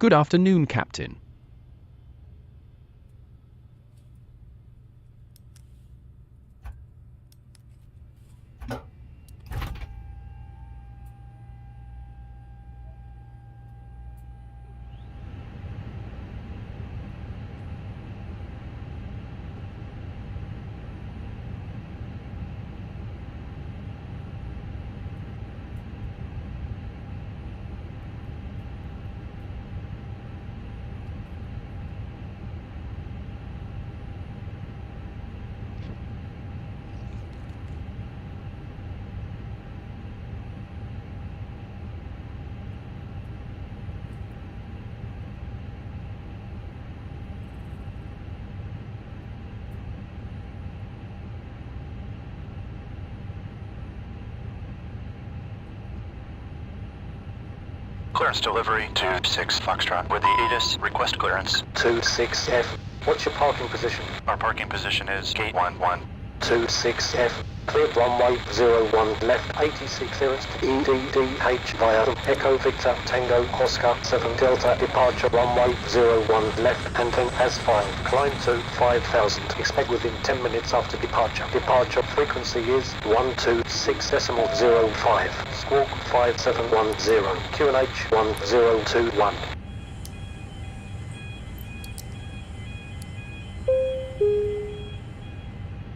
Good afternoon, Captain. Clearance delivery 26 Foxtrot with the ATIS request clearance. 26F. What's your parking position? Our parking position is gate 11. 26F. Cleared runway 01 left 86 clearance to EDDH via Echo Victor Tango Oscar 7 Delta departure runway 01 left and then as filed. Climb to 5000. Expect within 10 minutes after departure. Departure frequency is 126.05. Squawk 5710. QNH 1021.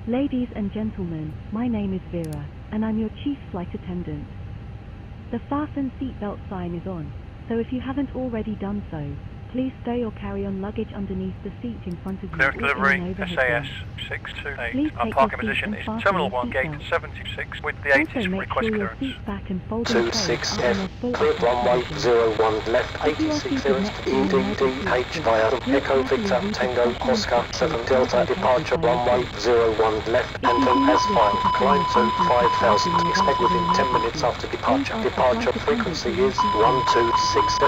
Ladies and gentlemen, my name is Vera, and I'm your chief flight attendant. The fasten seatbelt sign is on, so if you haven't already done so, please stow your carry-on luggage underneath the seat in front of you. Clearance delivery, Please SAS629. Our take parking your seat position and is fasten Terminal your 1, Gate seatbelt. 76 with the Also ATIS make request sure your clearance. seat back and fold in place 26F. full Cleared runway 01 left If you are 86 seated clearance next to to an emergency EDDH exit, via please Echo carefully Victor read the Tango special Oscar instructions 7 as Delta located departure by your runway seat. 01 left If and you then do not as wish to filed. continue Climb to attempting to 5000. fly in Expect the within event of 10 an minutes emergency, after please departure. ask the Departure flight attendant frequency to is repeat this.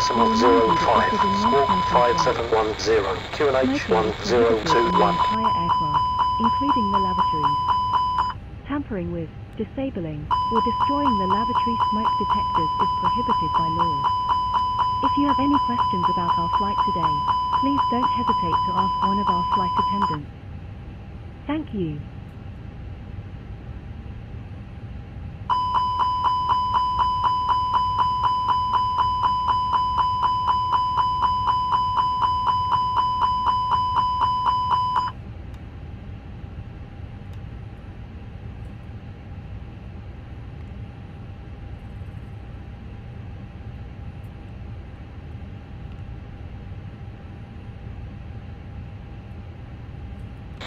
We remind you that 126.05. this is a Squawk non-smoking flight. 5710. QNH Smoking is prohibited in the 1021. entire aircraft, including the lavatories. Tampering with, disabling, or destroying the lavatory smoke detectors is prohibited by law. If you have any questions about our flight today, please don't hesitate to ask one of our flight attendants. Thank you.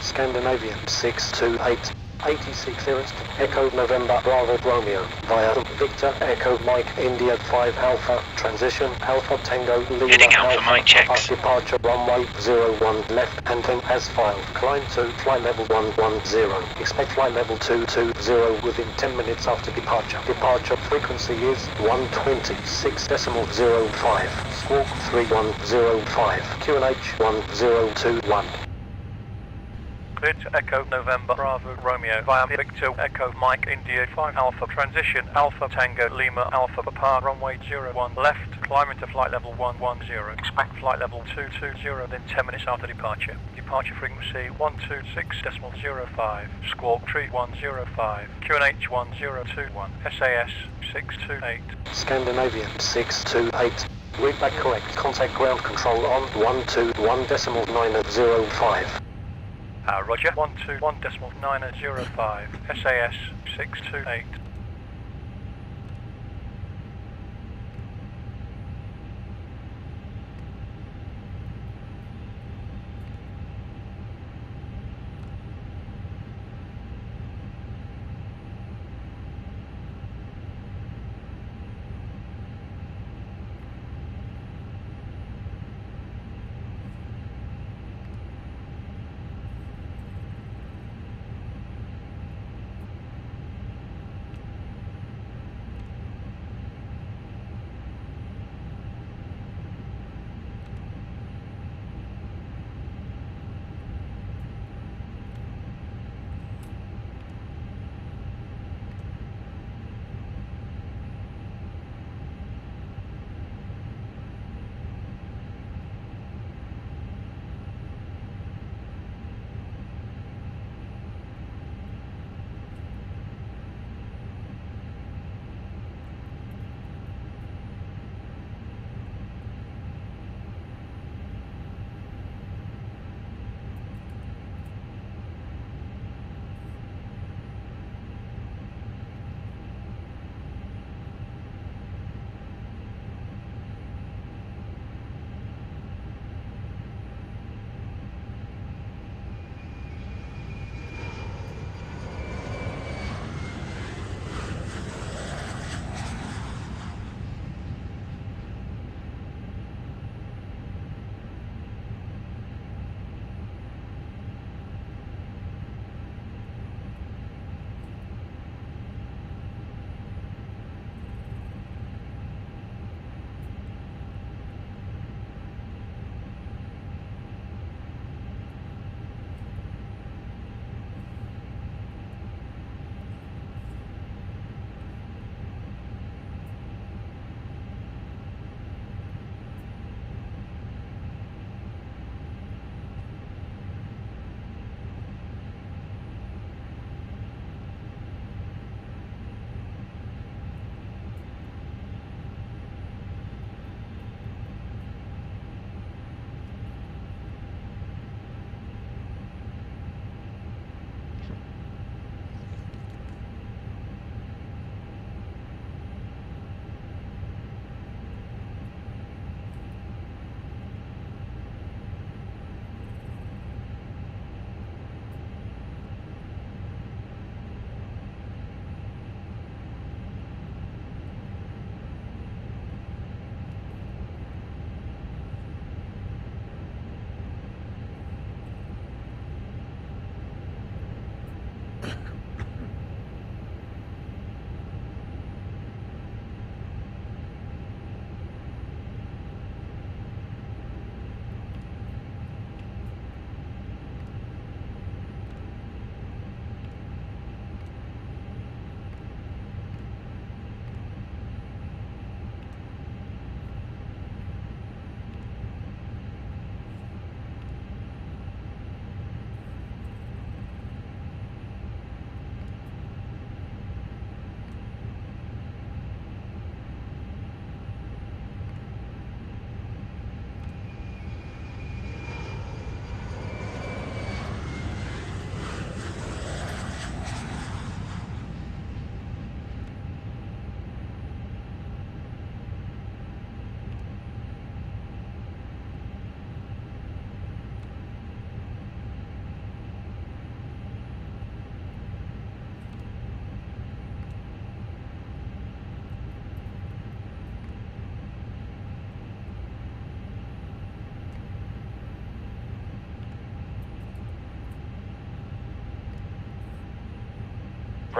Scandinavian 628. 86 clearance to Echo November Bravo Romeo via Victor Echo Mike India 5 Alpha transition Alpha Tango Lima Heading Alpha Alpha Mike checks. departure runway 01 left and then as filed. Climb to flight level 110. Expect flight level 220 within 10 minutes after departure. Departure frequency is 126.05. Squawk 3105. QNH 1021. Cleared to Echo November Bravo Romeo via Victor Echo Mike India 5 Alpha transition Alpha Tango Lima Alpha Papa runway 01 left, climbing to flight level 110. Expect flight level 220 within 10 minutes after departure. Departure frequency 126.05. Squawk 3105. QNH 1021. SAS 628. Scandinavian 628. Read back correct. Contact ground control on 121.905. Roger, 121.905, SAS 628.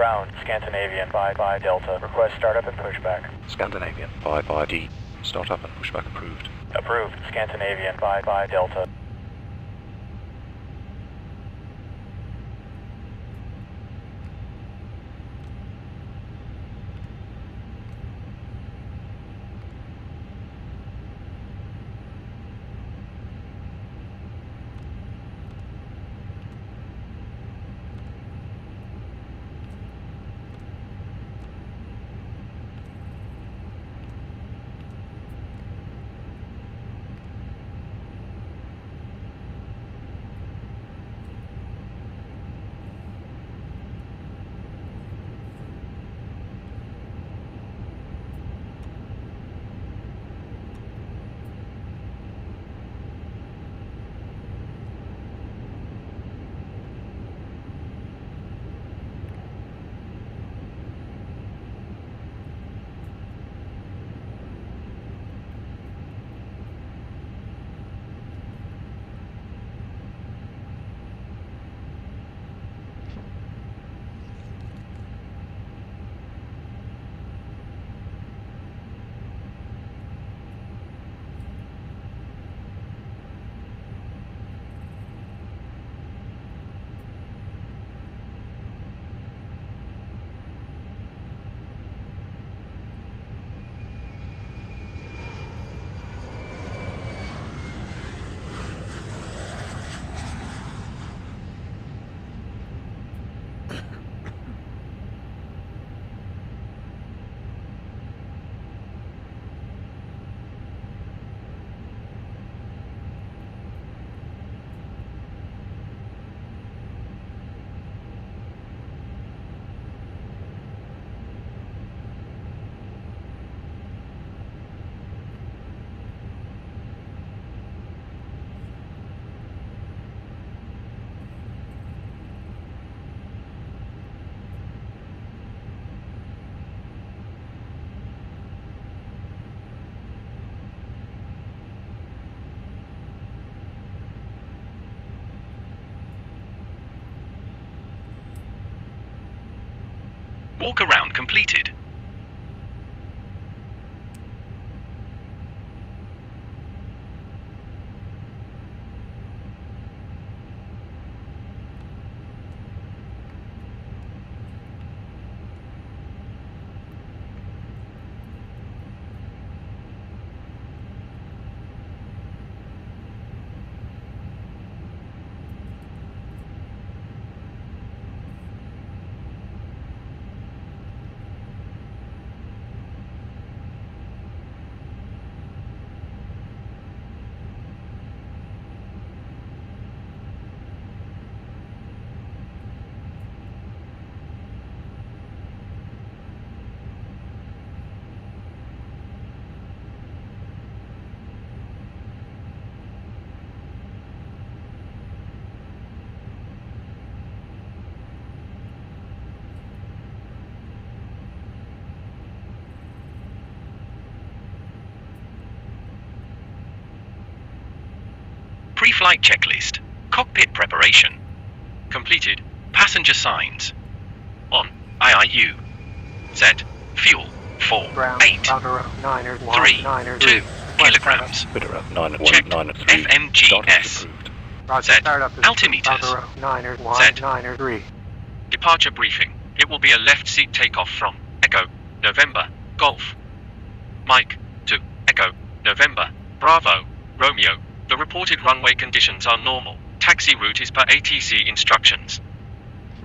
ground, Scandinavian 5 Delta. Request startup and pushback. Scandinavian 5D. Startup and pushback approved. Approved, Scandinavian 5 Delta. Walk around completed. Pre-flight checklist. Cockpit preparation. Completed. Passenger signs. On IIU. Set. Fuel. 4, 8, 3, 2 kilograms. Checked. FMGS. Set. Altimeters. Set. Departure briefing. It will be a left seat takeoff from Echo, November, Golf. Mike, to Echo, November, Bravo, Romeo. The reported runway conditions are normal. Taxi route is per ATC instructions.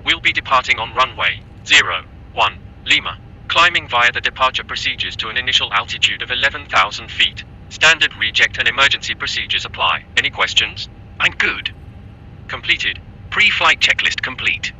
We'll be departing on runway 01, Lima, climbing via the departure procedures to an initial altitude of 11,000 feet. Standard reject and emergency procedures apply. Any questions? I'm good. Completed. Pre-flight checklist complete.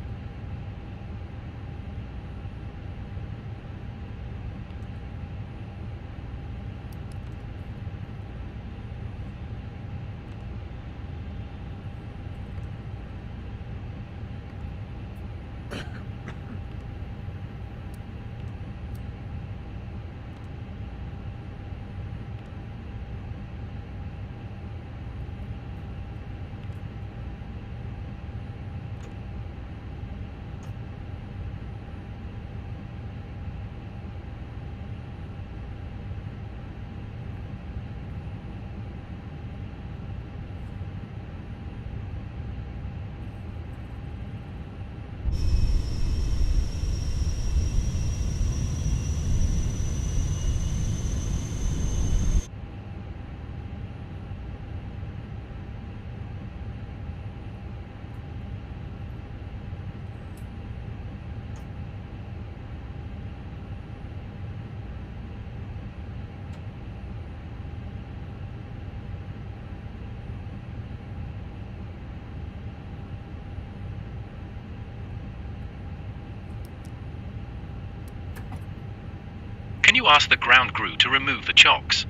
you ask the ground crew to remove the chocks?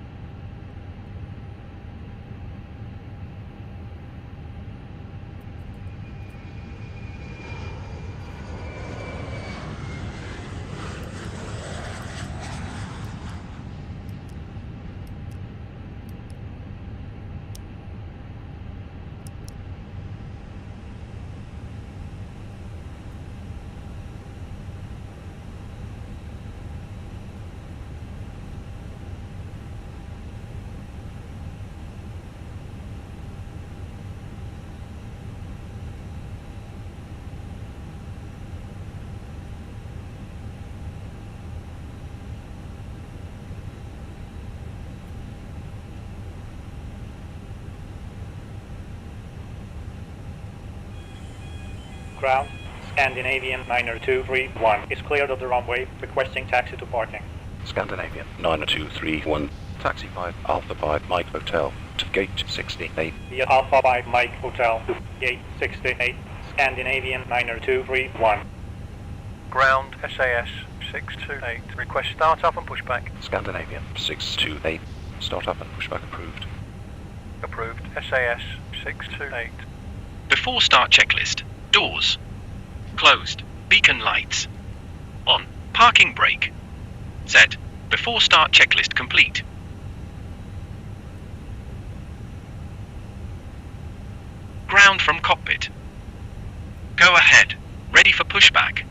Ground, Scandinavian 90231 is cleared of the runway, requesting taxi to parking. Scandinavian 90231. Taxi 5 Alpha 5 Mike Hotel to gate 68. Via Alpha 5 Mike Hotel to gate 68, Scandinavian 90231. Ground, SAS 628. Request start up and pushback. Scandinavian 628. Start up and pushback approved. Approved. SAS 628. Before start checklist. Doors. Closed. Beacon lights. On. Parking brake. Set. Before start checklist complete. Ground from cockpit. Go ahead. Ready for pushback.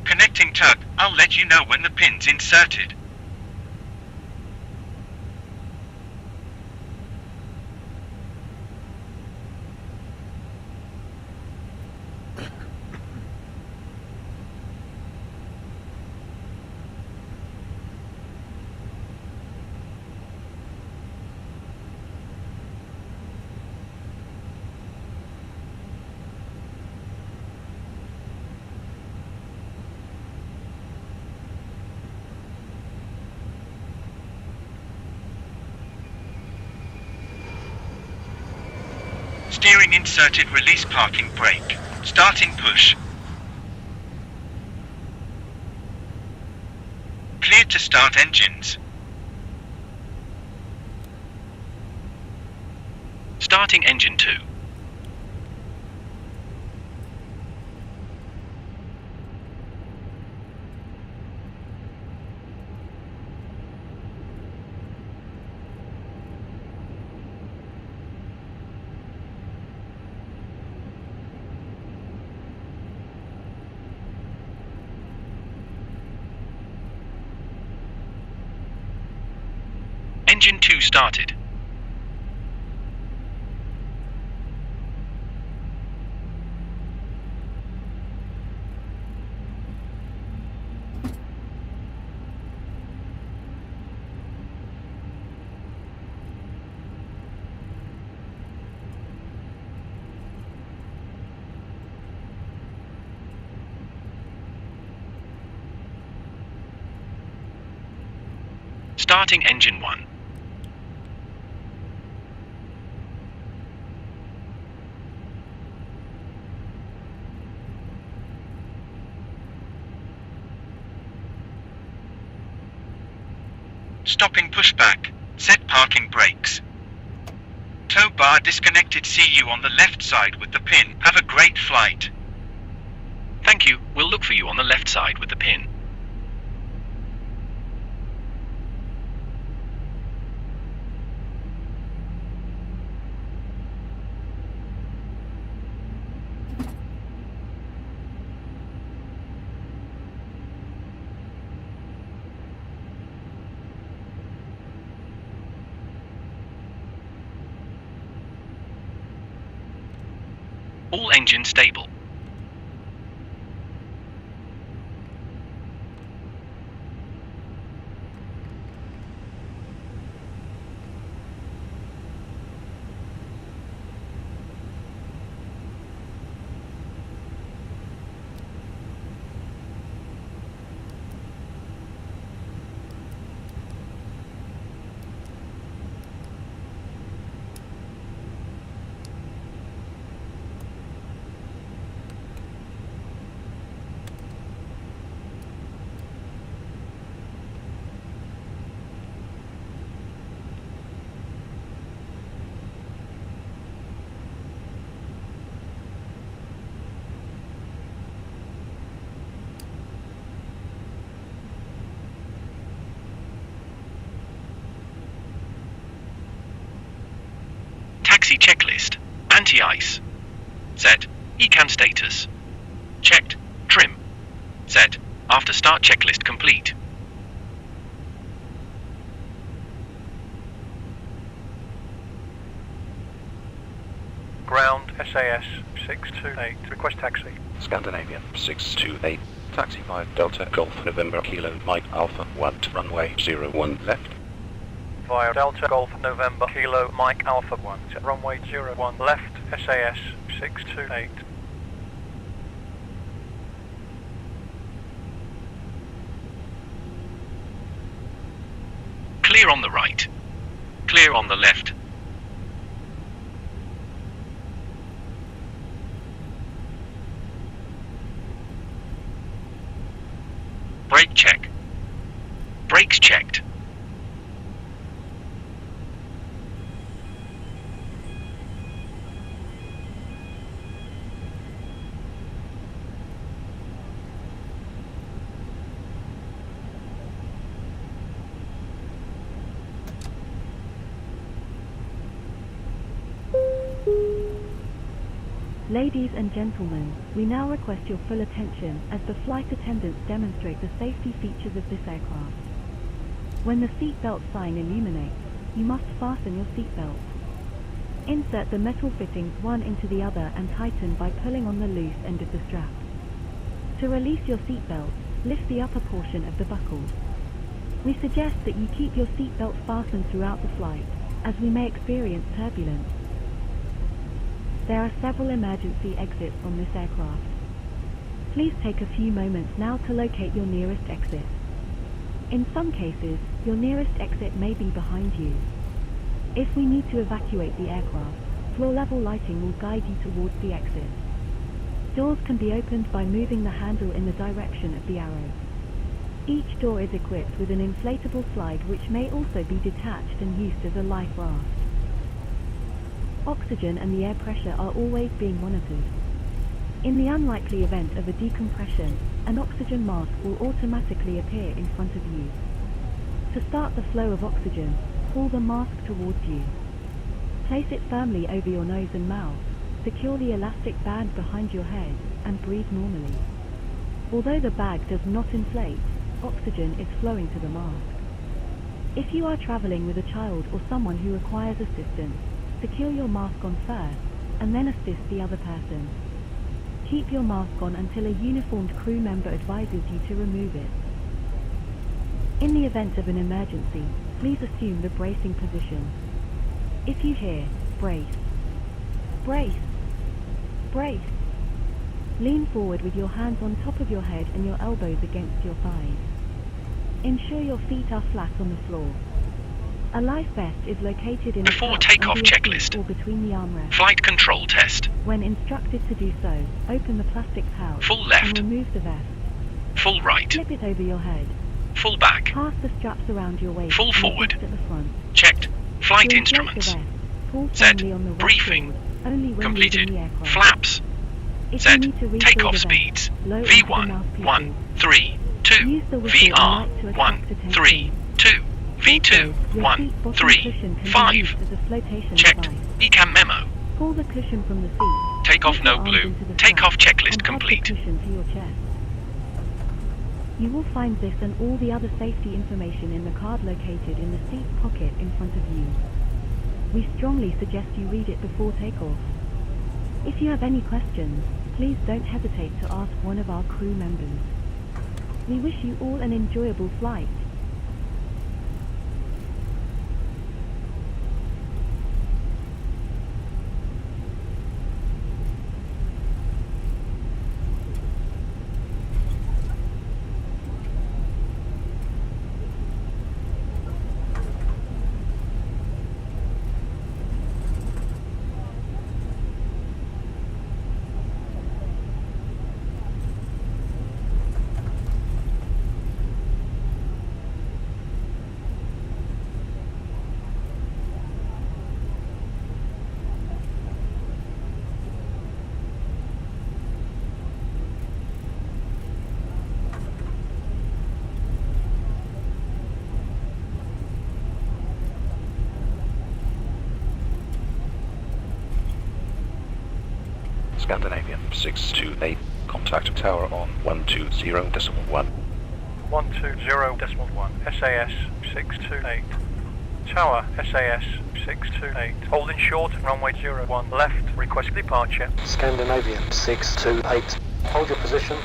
Connecting tug. I'll let you know when the pin's inserted. Steering inserted, release parking brake. Starting push. Cleared to start engines. Starting engine 2. Engine 2 started. Starting engine 1. Stopping pushback. Set parking brakes. Tow bar disconnected. See you on the left side with the pin. Have a great flight. Thank you. We'll look for you on the left side with the pin. All engines stable. Taxi checklist. Anti-ice. Set. Ecam status. Checked. Trim. Set. After start checklist complete. Ground SAS628. Request taxi. Scandinavian 628. Taxi 5 Delta Golf November Kilo Mike Alpha 1 to runway 01 left. Via Delta Golf November Kilo Mike Alpha 1 to runway 01 left. SAS628. Clear on the right. Clear on the left. Brake check. Brakes checked. Ladies and gentlemen, we now request your full attention as the flight attendants demonstrate the safety features of this aircraft. When the seatbelt sign illuminates, you must fasten your seatbelt. Insert the metal fittings one into the other and tighten by pulling on the loose end of the strap. To release your seatbelt, lift the upper portion of the buckles. We suggest that you keep your seatbelt fastened throughout the flight, as we may experience turbulence. There are several emergency exits on this aircraft. Please take a few moments now to locate your nearest exit. In some cases, your nearest exit may be behind you. If we need to evacuate the aircraft, floor-level lighting will guide you towards the exit. Doors can be opened by moving the handle in the direction of the arrow. Each door is equipped with an inflatable slide which may also be detached and used as a life raft. Oxygen and the air pressure are always being monitored. In the unlikely event of a decompression, an oxygen mask will automatically appear in front of you. To start the flow of oxygen, pull the mask towards you. Place it firmly over your nose and mouth, secure the elastic band behind your head, and breathe normally. Although the bag does not inflate, oxygen is flowing to the mask. If you are traveling with a child or someone who requires assistance, secure your mask on first, and then assist the other person. Keep your mask on until a uniformed crew member advises you to remove it. In the event of an emergency, please assume the bracing position. If you hear, brace, brace, brace, lean forward with your hands on top of your head and your elbows against your thighs. Ensure your feet are flat on the floor. A life vest is located in Before a pouch takeoff under your seat checklist. or between the armrests. Flight control test. When instructed to do so, open the plastic pouch Full left. and remove the vest. Full right. Slip it over your head. Full back. Pass the straps around your waist. Full and forward. fix at the front. Checked. Flight To inflate the instruments. vest, pull Set. firmly on the right Briefing. cord, only when Completed. leaving the aircraft. Flaps. If Set. you need to refill Takeoff the vest, speeds. blow into the V1. mouthpieces. 1. 3. 2. Use the whistle and VR. light to 1. attract 3. attention. 2. V2. Also, your 1. seat bottom 3. cushion can be 5. used as a flotation Checked. device. Ecam memo. Pull the cushion from the seat. Takeoff Slip no your arms glue. into the Takeoff strap, checklist and complete. Add the cushion to your chest. You will find this and all the other safety information in the card located in the seat pocket in front of you. We strongly suggest you read it before takeoff. If you have any questions, please don't hesitate to ask one of our crew members. We wish you all an enjoyable flight. Scandinavian 628. Contact tower on 120.1. 120.1. SAS 628. Tower SAS 628. Holding short, runway 01 left, request departure. Scandinavian 628. Hold your position.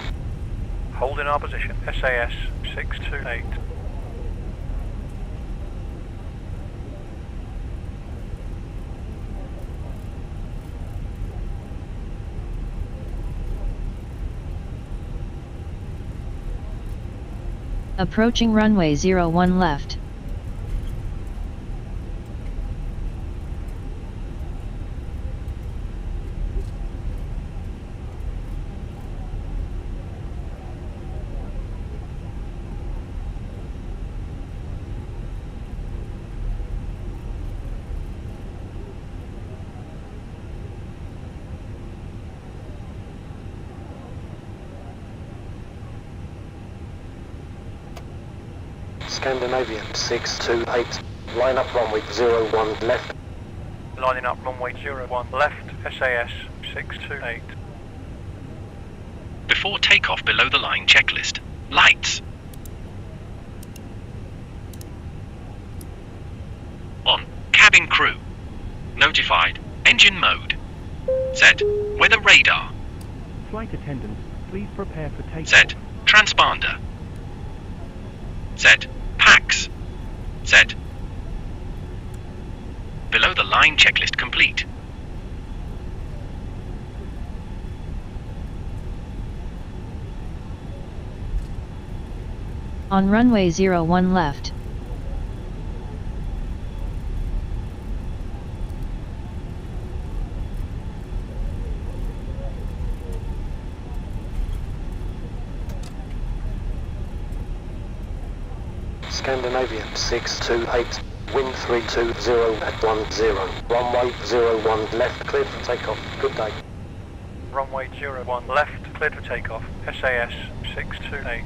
Holding our position, SAS 628. Approaching runway 01 left. Scandinavian 628. Line up runway 01 left. Lining up runway 01 left, SAS 628. Before takeoff below the line checklist. Lights. On. Cabin crew. Notified. Engine mode. Set. Weather radar. Flight attendants, please prepare for takeoff. Set. Transponder. Set. Packs. Set. Below the line checklist complete. On runway 01 left. Scandinavian 628. Wind 320 at 10. Runway 01 left, cleared for takeoff. Good day. Runway 01 left, cleared for takeoff, SAS 628.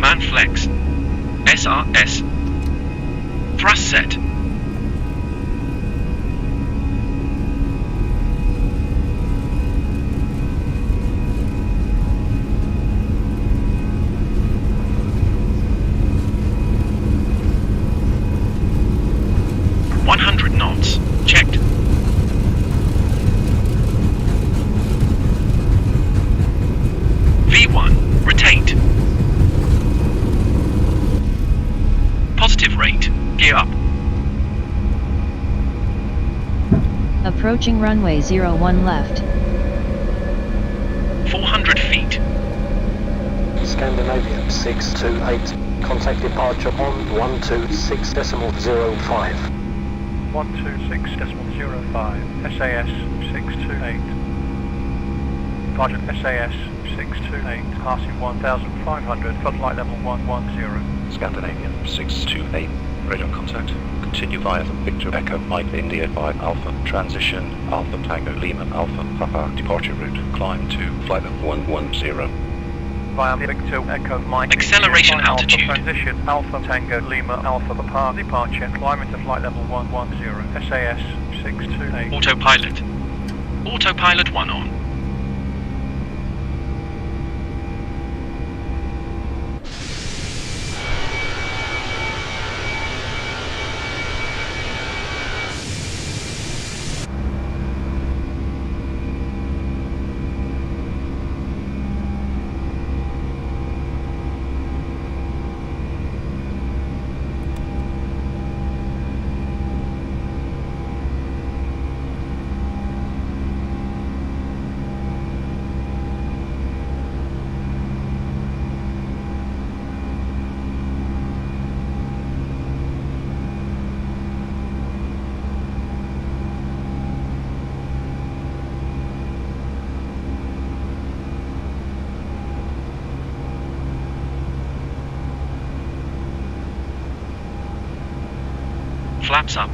Man flex. SRS. Thrust set. Checked. V1, rotate. Positive rate, gear up. Approaching runway 01 left. 400 feet. Scandinavian 628. Contact departure on 126.05. 126.05, SAS 628. Departure SAS 628, passing 1,500, flight level 110. Scandinavian 628. Radar contact. Continue via the Victor Echo Mike India 5 Alpha. Transition Alpha Tango Lima Alpha Papa. Departure route. Climb to flight level 110. Via Victor Echo Mike. Acceleration India, altitude. Alpha, transition Alpha Tango Lima Alpha Papa. Departure. Climbing to flight level 110. SAS 628. Autopilot. Autopilot 1 on. Flaps up.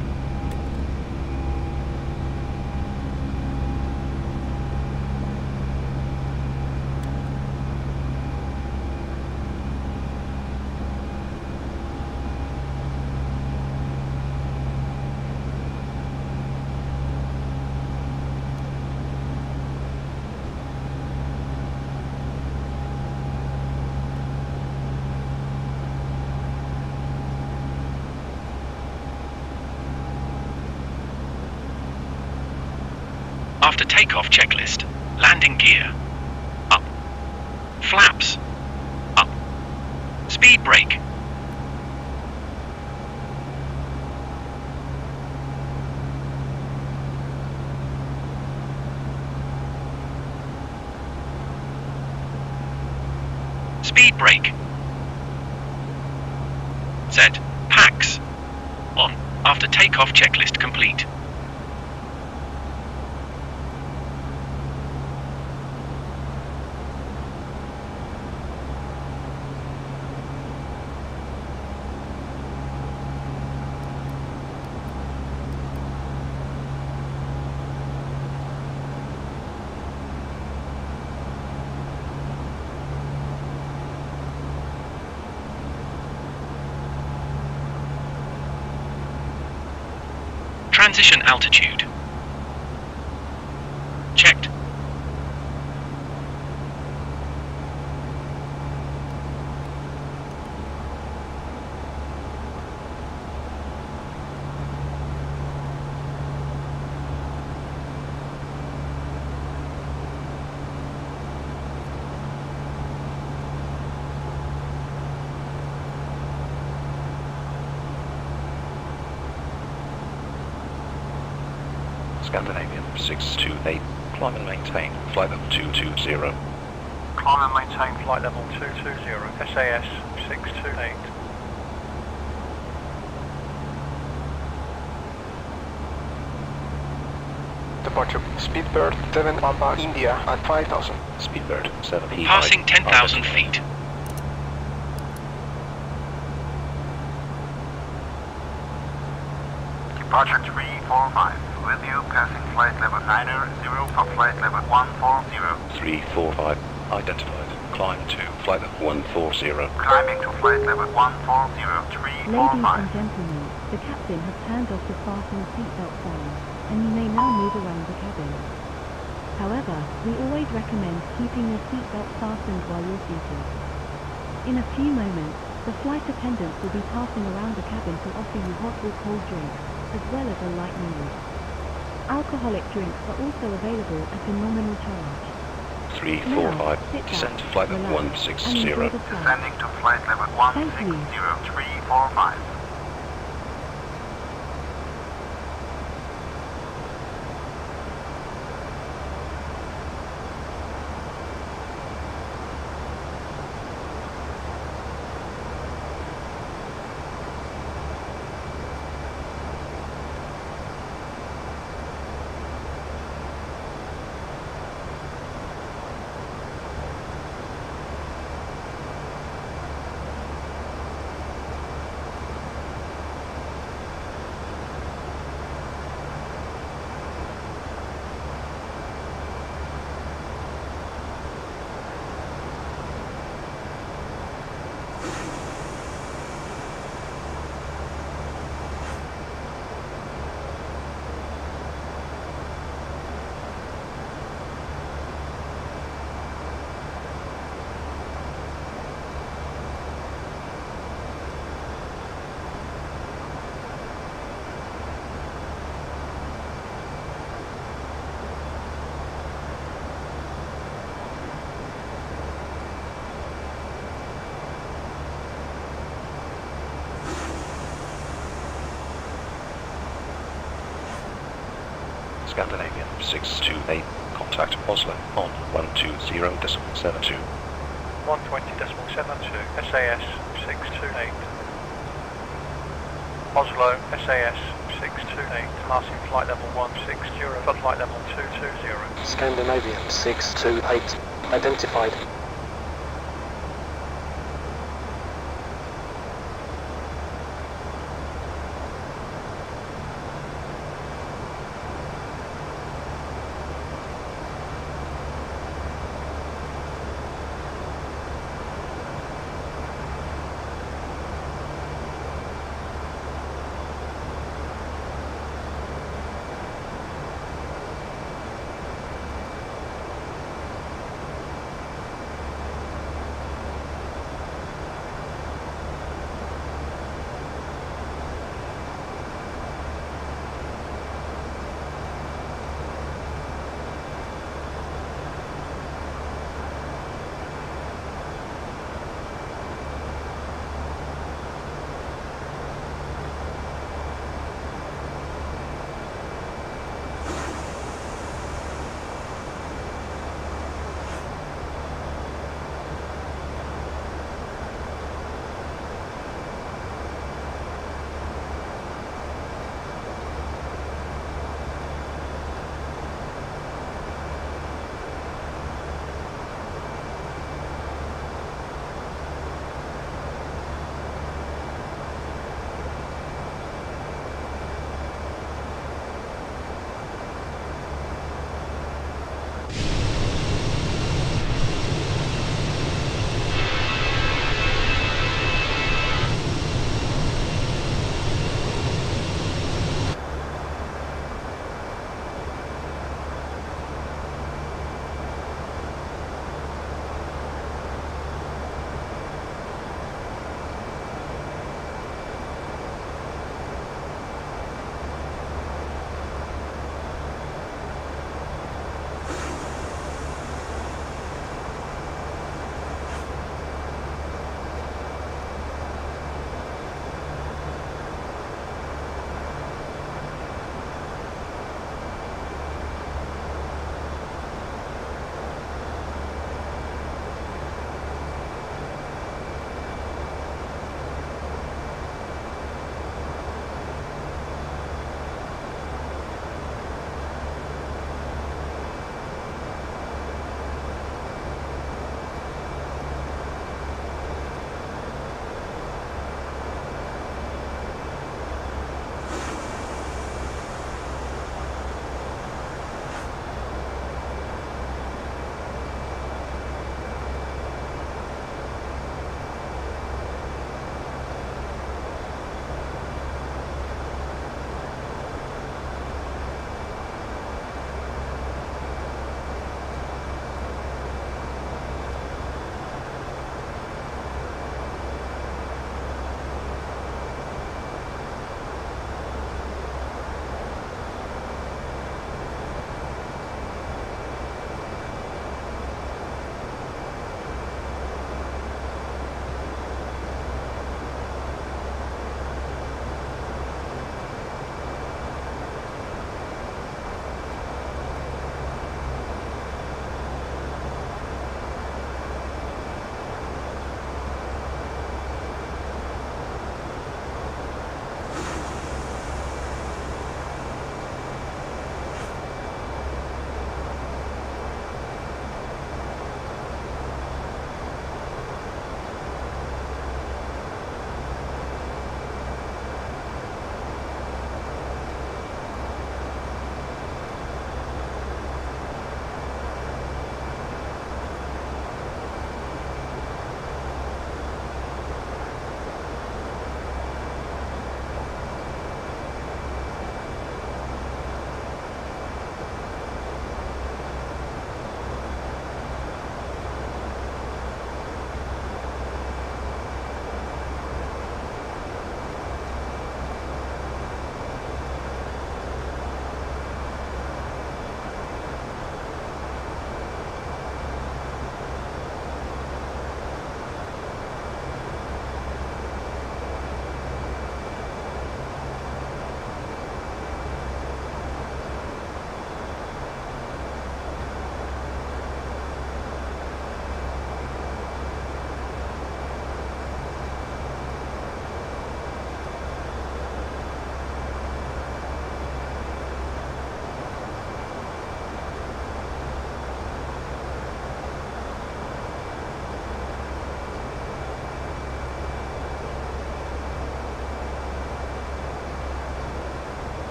After takeoff checklist. Landing gear. Up. Flaps. Up. Speed brake. Speed brake. Set. Packs. On. After takeoff checklist complete. Transition altitude. Checked. Scandinavian 628, climb and maintain, flight level 220. Climb and maintain flight level 220, SAS 629. Departure. Speedbird 7 Papa India at 5000. Speedbird 7 P. Passing 10,000 feet. Departure 345. With you passing flight level 90 for flight level 140. 345, identified, climb to flight level 140. Climbing to flight level 140, Ladies 345. and gentlemen, the captain has turned off the fasten seatbelt sign, and you may now move around the cabin. However, we always recommend keeping your seatbelt fastened while you're seated. In a few moments, the flight attendants will be passing around the cabin to offer you hot or cold drinks, as well as a light meal. Alcoholic drinks are also available at a nominal charge. 345, Now, sit descend back, to flight level relax, and 160. enjoy the flight. Descending to flight level 160, 345. Scandinavian 628, contact Oslo on 120.72. 120.72, SAS 628. Oslo, SAS 628, passing flight level 160 for flight level 220. Scandinavian 628, identified.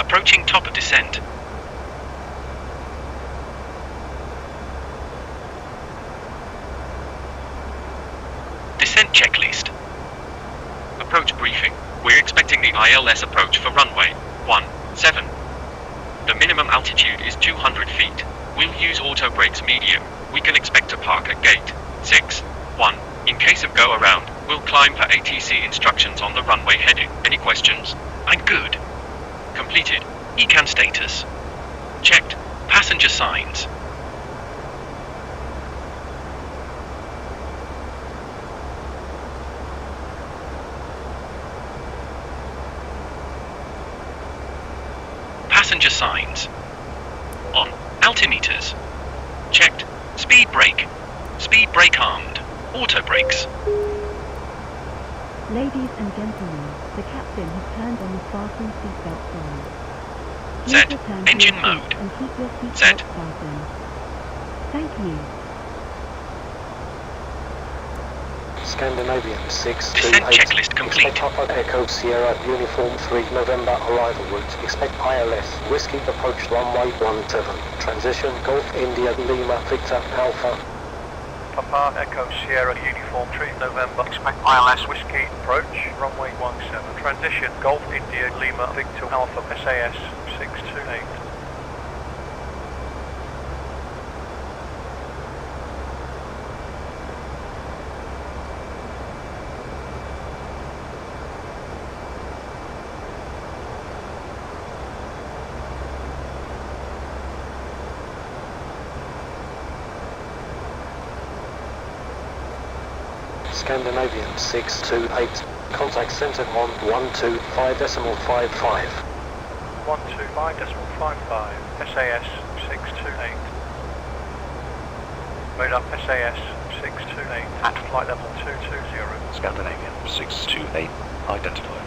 Approaching top of descent. Descent checklist. Approach briefing. We're expecting the ILS approach for runway 10. 7. The minimum altitude is 200 feet. We'll use auto brakes medium. We can expect to park at gate 6-1. In case of go around, we'll climb per ATC instructions on the runway heading. Any questions? I'm good. Completed. ECAN status. Checked. Passenger signs. Passenger signs. On. Altimeters. Checked. Speed brake. Speed brake armed. Auto brakes. Ladies and gentlemen, the captain has turned on the fasten seatbelt sign. Please Set. return to Engine your seat mode. and keep your seatbelt Set. fastened. Thank you. Scandinavian 628. Descent checklist complete. Expect Papa Echo Sierra Uniform 3 November arrival route. Expect ILS. Whiskey approach runway 17. Transition Golf India Lima Victor Alpha. Papa Echo Sierra Uniform 3 November. Expect ILS Whiskey approach runway 17. Transition Golf India Lima Victor Alpha SAS 629. Scandinavian 628. Contact center on 125.55. 125.55 SAS 628. Made up SAS 628 at flight level 220. Scandinavian 628 identified.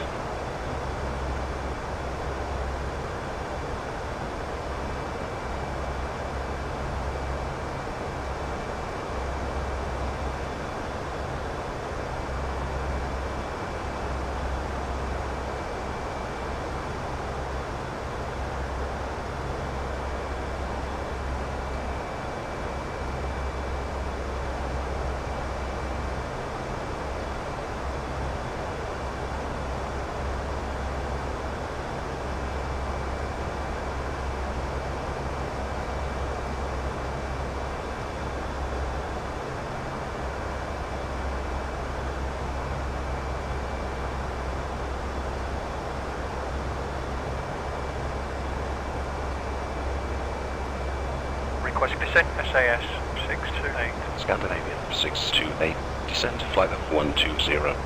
Request descent SAS 628. Scandinavian 628. Descend to flight level 120.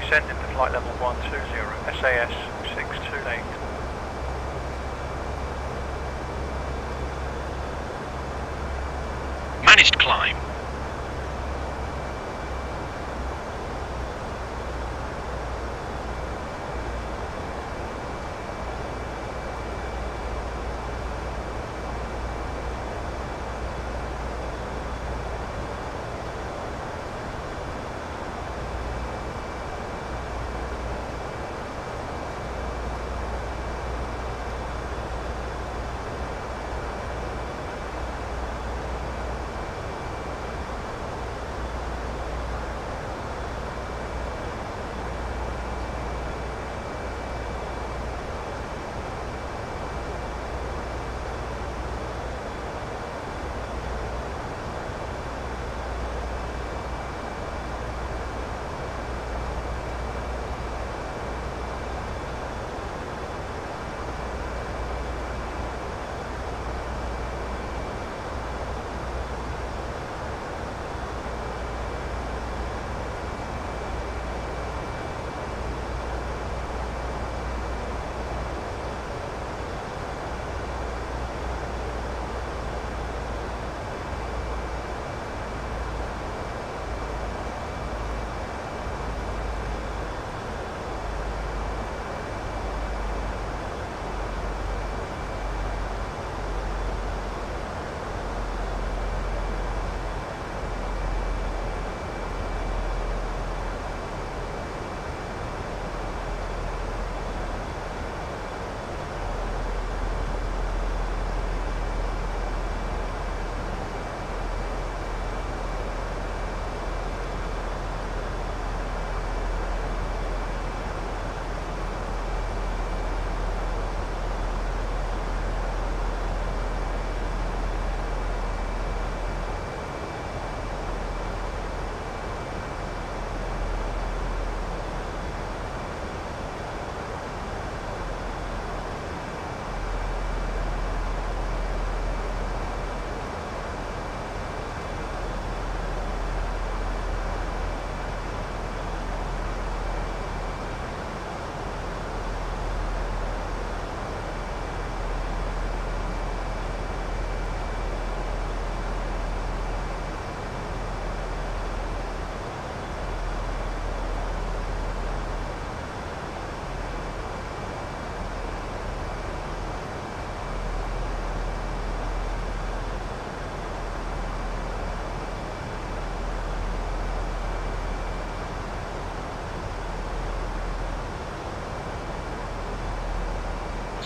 Descend into flight level 120 SAS 628. Managed climb.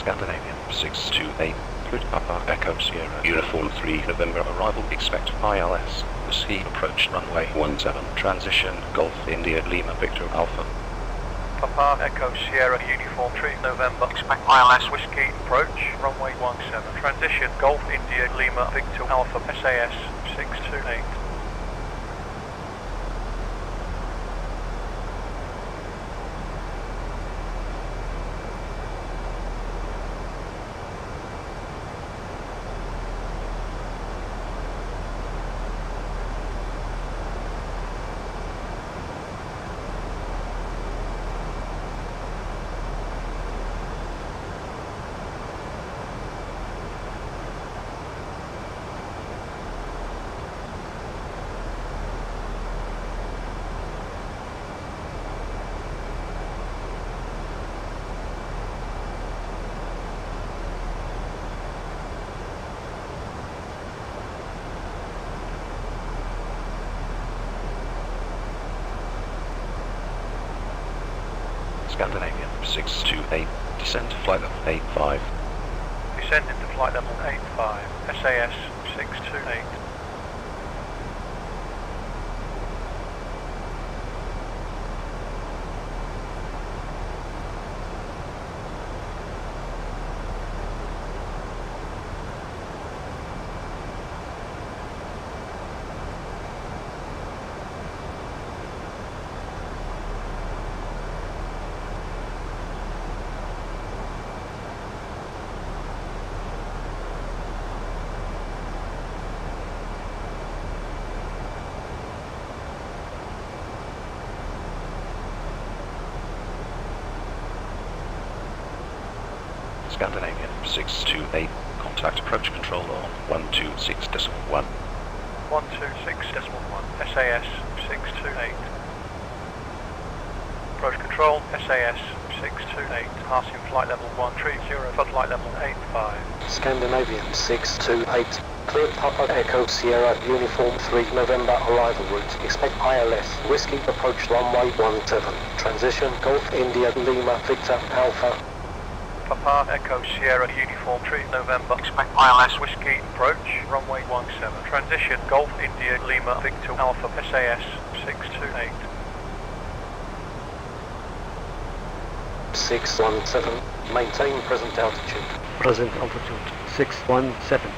Scandinavian 628, Good Papa Echo Sierra, Uniform 3 November arrival, expect ILS, Whiskey approach runway 17, transition, Golf India Lima Victor Alpha. Papa Echo Sierra Uniform 3 November, expect ILS Whiskey approach runway 17, transition, Golf India Lima Victor Alpha SAS 629. Scandinavian 628, descend to flight level 85. Descend into flight level 85, SAS 628. Scandinavian 628, contact approach control on 126.1. 126.1, SAS 628. Approach control, SAS 628, passing flight level 130 for flight level 85. Scandinavian 628, clear Papa Echo Sierra Uniform 3 November arrival route. Expect ILS, Whiskey approach runway 17, transition, Golf India Lima Victor Alpha. Papa Echo Sierra Uniform 3 November, expect ILS Whiskey approach runway 17, transition, Golf India Lima Victor Alpha SAS 628. 617, maintain present altitude. Present altitude 617.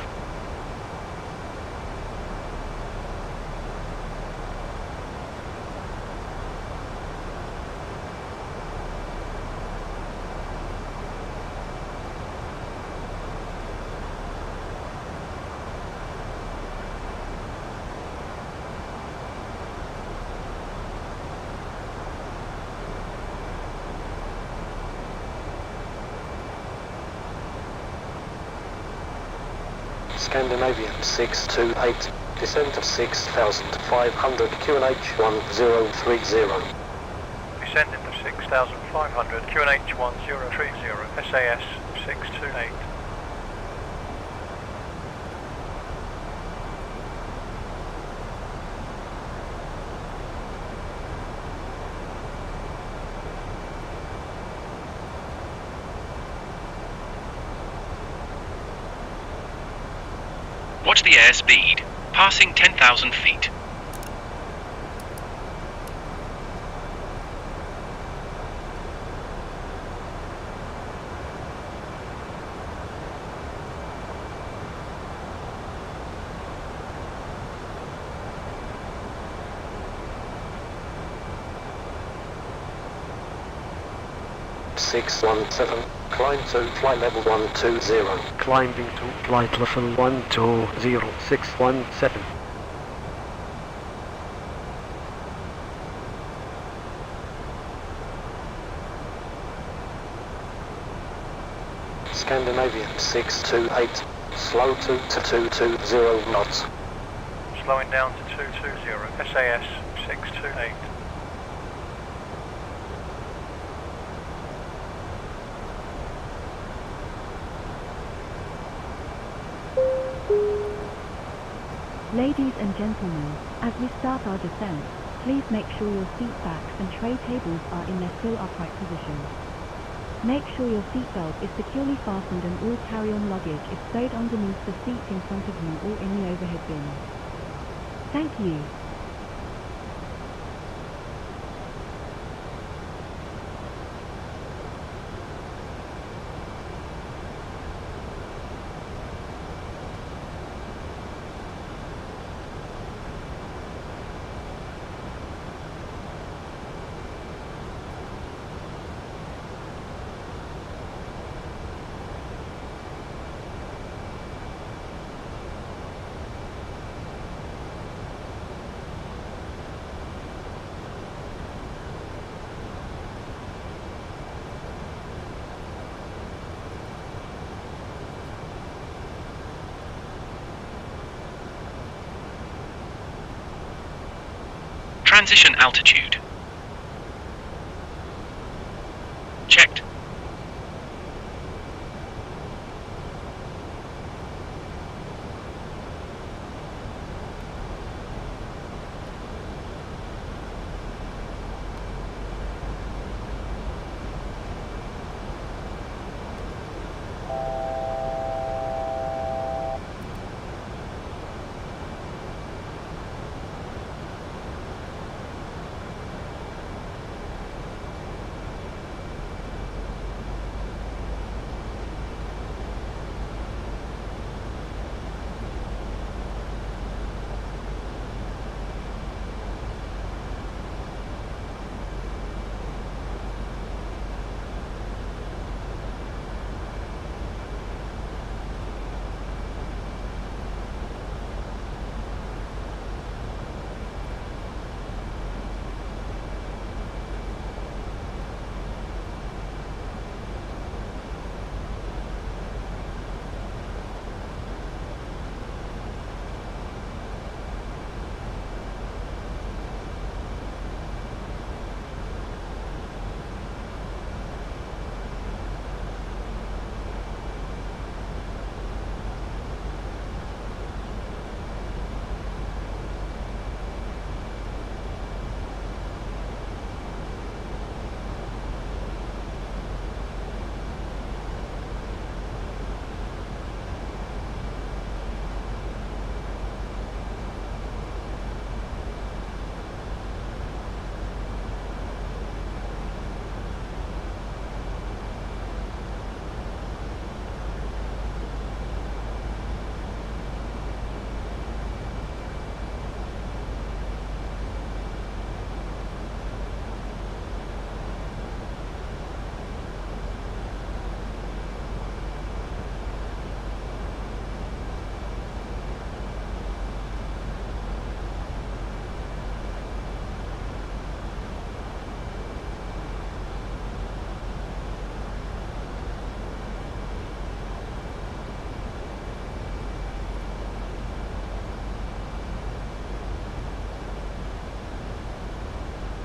Scandinavian 628, descent of 6,500 QNH 1030. Descend into 6,500 QNH 1030, SAS 628. Watch the airspeed, passing 10,000 feet. Six 117, climb to flight level 120. Climbing to flight level 120, 617. Scandinavian 628, slow to 220 knots. Slowing down to 220, SAS 628. Ladies and gentlemen, as we start our descent, please make sure your seat backs and tray tables are in their still upright positions. Make sure your seatbelt is securely fastened and all carry-on luggage is stowed underneath the seat in front of you or in the overhead bin. Thank you. Transition altitude. Checked.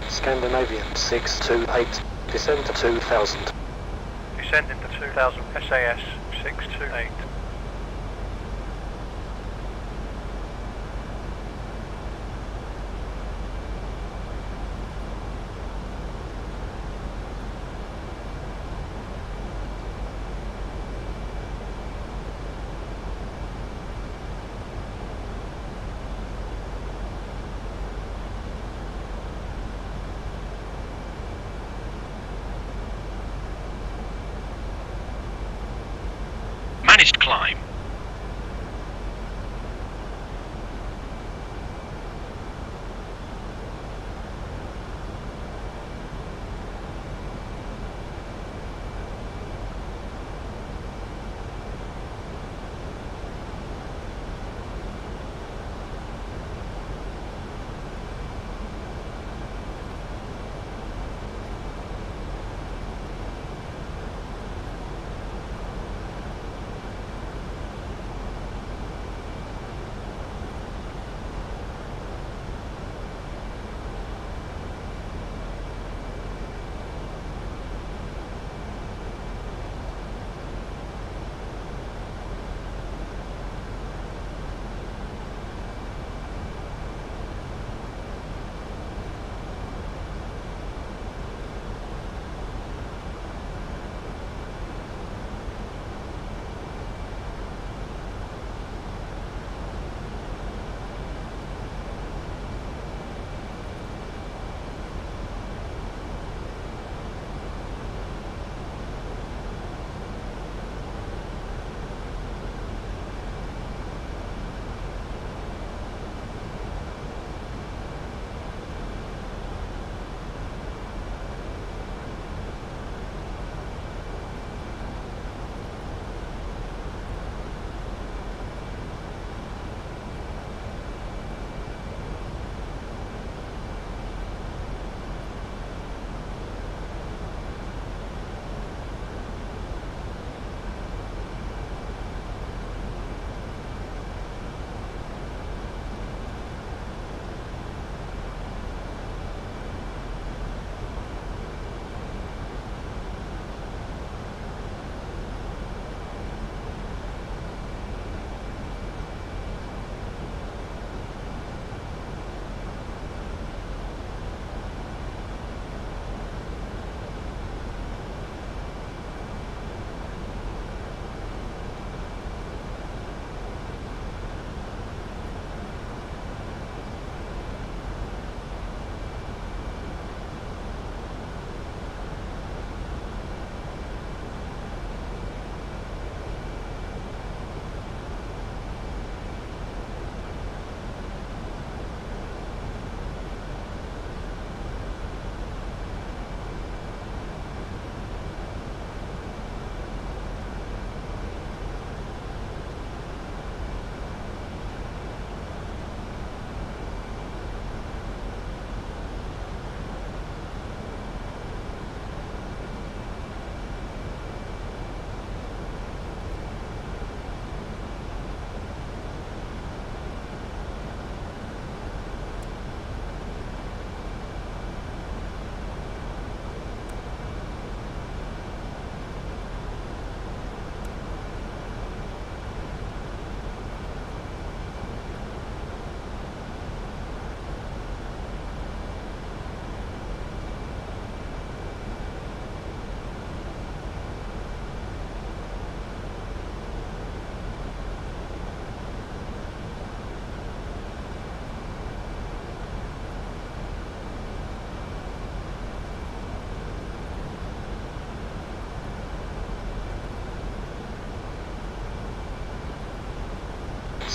Scandinavian 628, descend to 2000. Descending to 2000, SAS 628. Managed climb.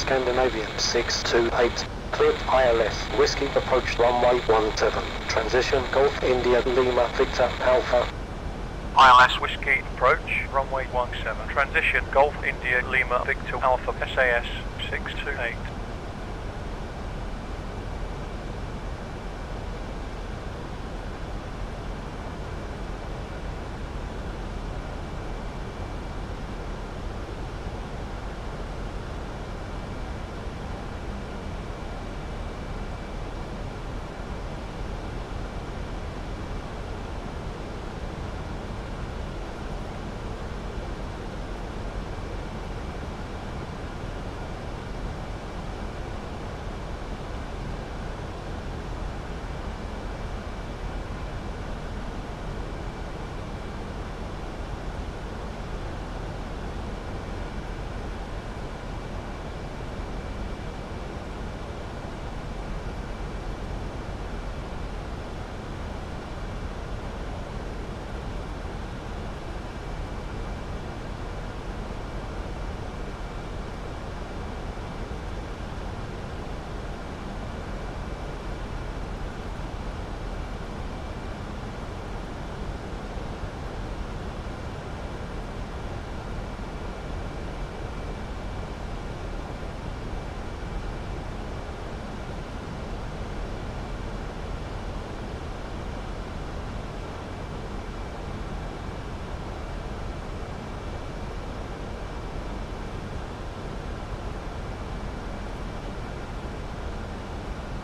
Scandinavian 628. Cleared ILS. Whiskey approach runway 17. Transition Golf India Lima Victor Alpha. ILS Whiskey approach, runway 17. Transition Golf India Lima Victor Alpha SAS629.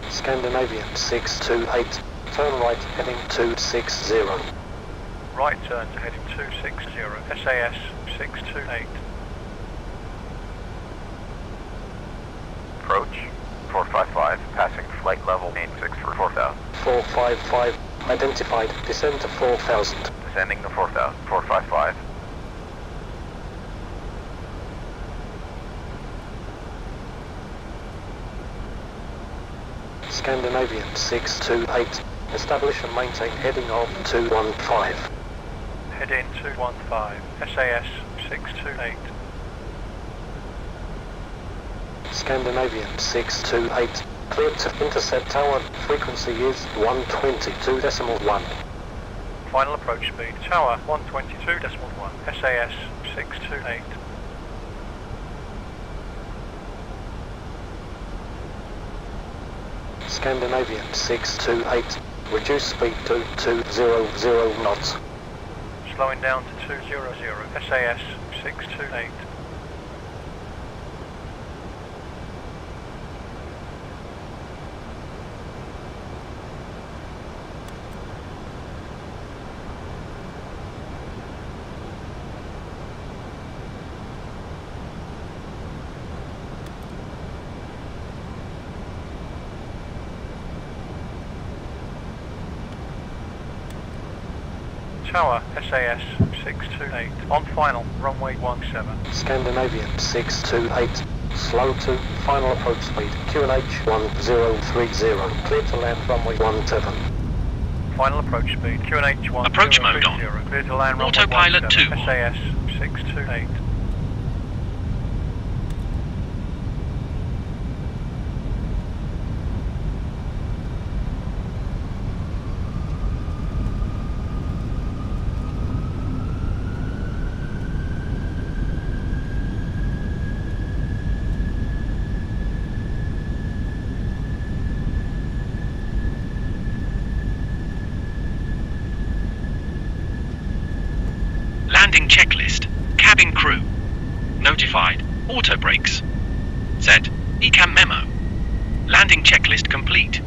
Scandinavian 628. Turn right heading 260. Right turn to heading 260, SAS628. Approach 455, passing flight level 86 for 4000. 455. Identified. Descend to 4000. Descending to 4000, 455. Scandinavian 628. Establish and maintain heading of 215. Head in 215, SAS628. Scandinavian 628. Cleared to intercept tower. Frequency is 122.1. Final approach speed, tower 122.1, SAS628. Scandinavian 628. Reduce speed to 200 knots. Slowing down to 200, SAS628. Tower, SAS628, on final, runway 17. Scandinavian 628. Slow to final approach speed. QNH 1030. Clear to land runway 17. Final approach speed, QNH 1030. Approach mode on. Clear to land runway Autopilot 17, 2. SAS628. Landing checklist. Cabin crew. Notified. Auto brakes. Set. ECAM memo. Landing checklist complete.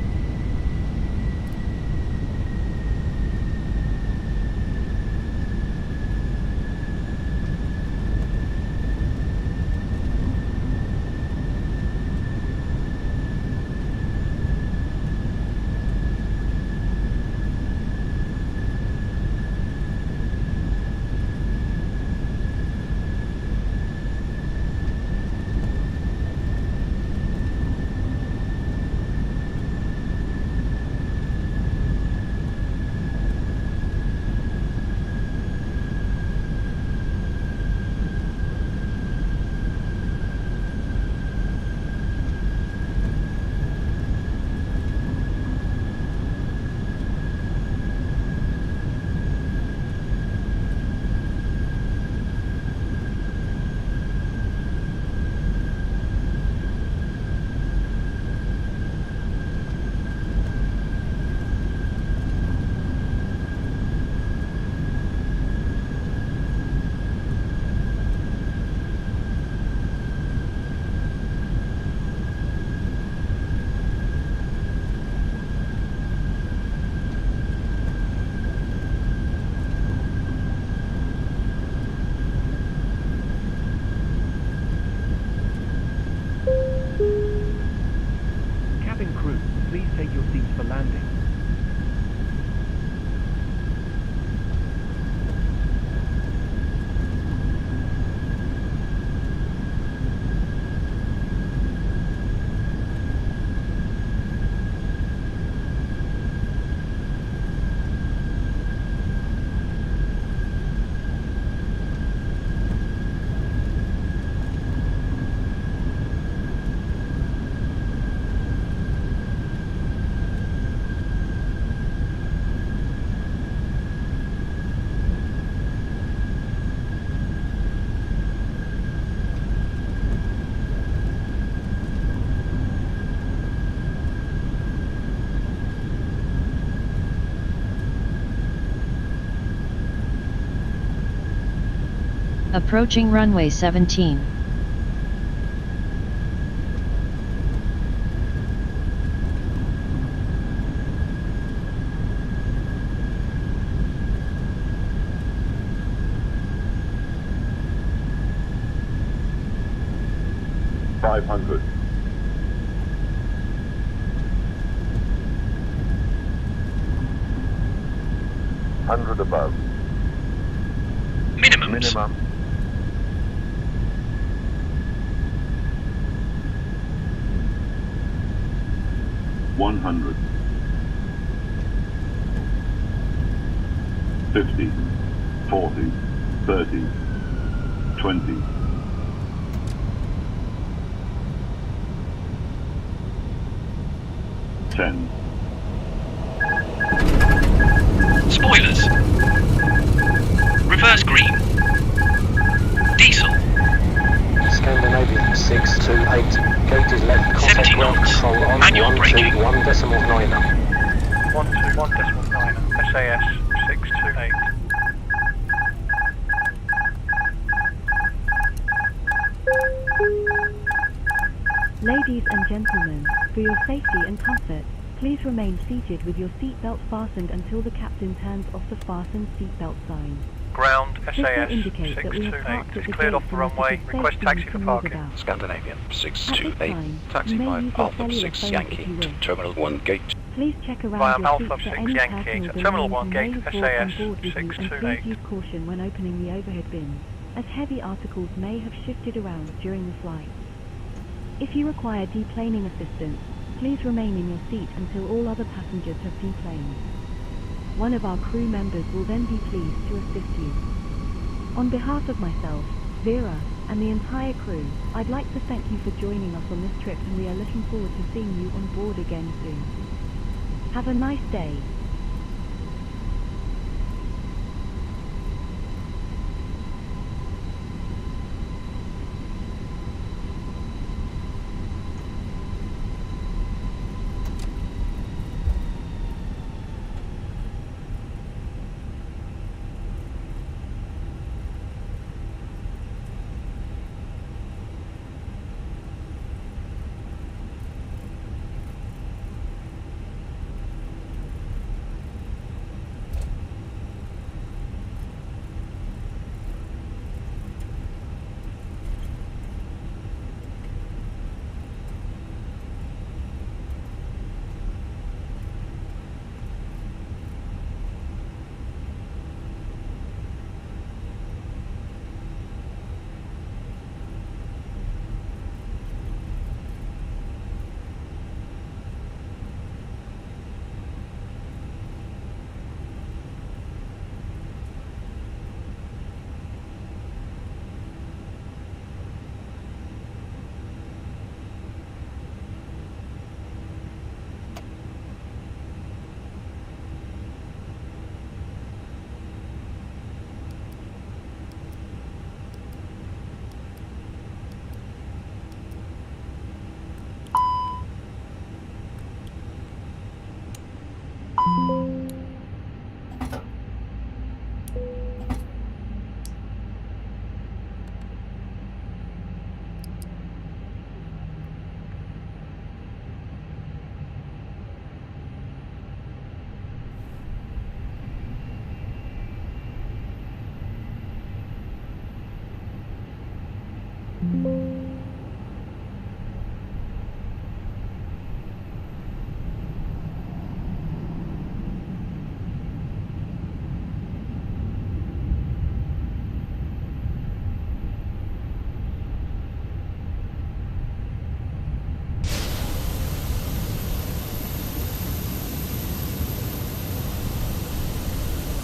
Approaching runway 17. $500. $100 above. Minimums. Minimum. $100. 50. 40. 30. 20. 10. Spoilers. Reverse green. Diesel. Scandinavian 628. Gate is left. Contact 70 ground knots. control on Manual braking. 121.9. 121.9. SAS 628. Ladies and gentlemen, for your safety and comfort, please remain seated with your seatbelt fastened until the captain turns off the fastened seatbelt sign. Ground This will SAS indicate that we have 628 parked at is the cleared gate off the and that runway. it is Request safe taxi for for you to move parking. about. Scandinavian At 628. this time, Taxi you may 5 use your Alpha cellular 6 phone Yankee if you to wish. Terminal 1 gate. Please check around Via your Alpha seats for 6 any Yankee personal to Terminal 1 belongings you may gate have brought on SAS board with you, and please 628. use caution when opening the overhead bins, as heavy articles may have shifted around during the flight. If you require deplaning assistance, please remain in your seat until all other passengers have deplaned. One of our crew members will then be pleased to assist you. On behalf of myself, Vera, and the entire crew, I'd like to thank you for joining us on this trip, and we are looking forward to seeing you on board again soon. Have a nice day.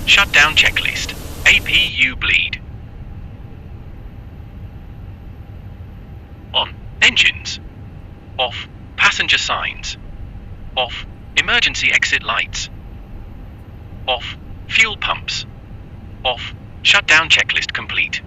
Shutdown checklist. APU bleed. On. Engines. Off. Passenger signs. Off. Emergency exit lights. Off. Fuel pumps. Off. Shutdown checklist complete.